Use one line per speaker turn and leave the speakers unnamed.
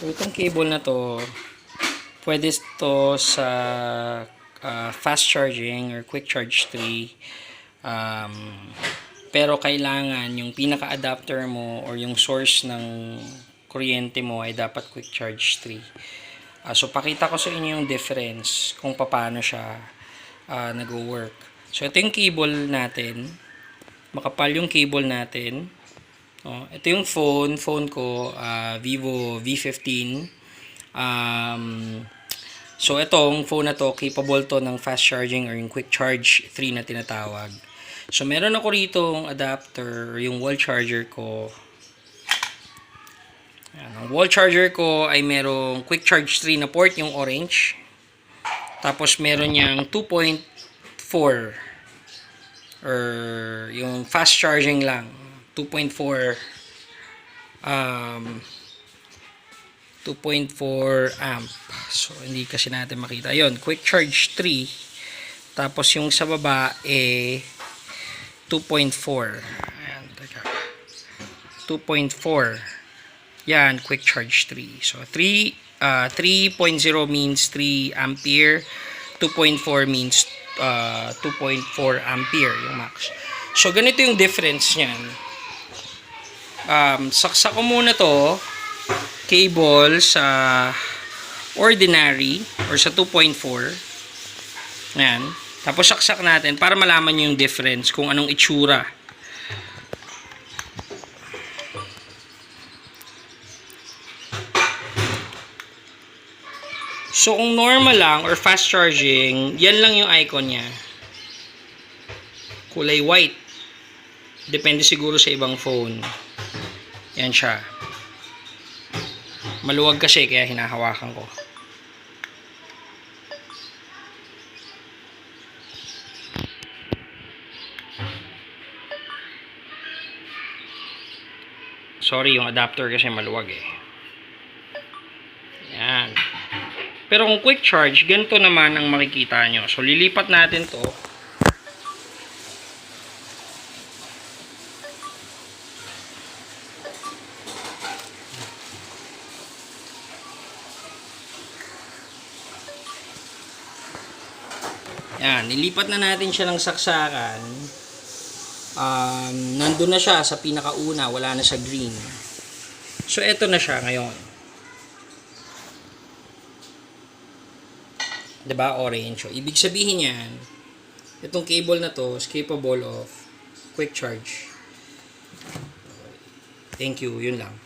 So, itong cable na to, pwede to sa fast charging or quick charge 3. Pero kailangan yung pinaka-adapter mo or yung source ng kuryente mo ay dapat quick charge 3. So, pakita ko sa inyo yung difference kung paano siya nag-work. So, ito yung cable natin. Makapal yung cable natin. Ito yung phone ko, Vivo V15. So, itong phone na to, capable to ng fast charging or yung quick charge 3 na tinatawag. So, meron ako rito yung adapter, yung wall charger ko. Ayan, ang wall charger ko ay merong quick charge 3 na port, yung orange. Tapos, meron niyang 2.4 or yung fast charging lang. 2.4 amp. So, hindi kasi natin makita. Yun, quick charge 3. Tapos, yung sa baba, 2.4. Ayan, teka. 2.4. Yan, quick charge 3. So, 3.0 means 3 ampere. 2.4 means 2.4 ampere yung max. So, ganito yung difference niyan. Saksak ko muna to cable sa ordinary or sa 2.4. Ayan. Tapos saksak natin para malaman nyo yung difference kung anong itsura. So kung normal lang or fast charging, yan lang yung icon niya. Kulay white. Depende siguro sa ibang phone. Yan siya. Maluwag kasi kaya hinahawakan ko. Sorry, yung adapter kasi maluwag eh. Yan. Pero kung quick charge, ganito naman ang makikita nyo. So, lilipat natin to. Yan, nilipat na natin siya ng saksakan. Nandun na siya sa pinakauna, wala na sa green. So, eto na siya ngayon. Diba, orange. So, ibig sabihin yan, itong cable na to is capable of quick charge. Thank you, yun lang.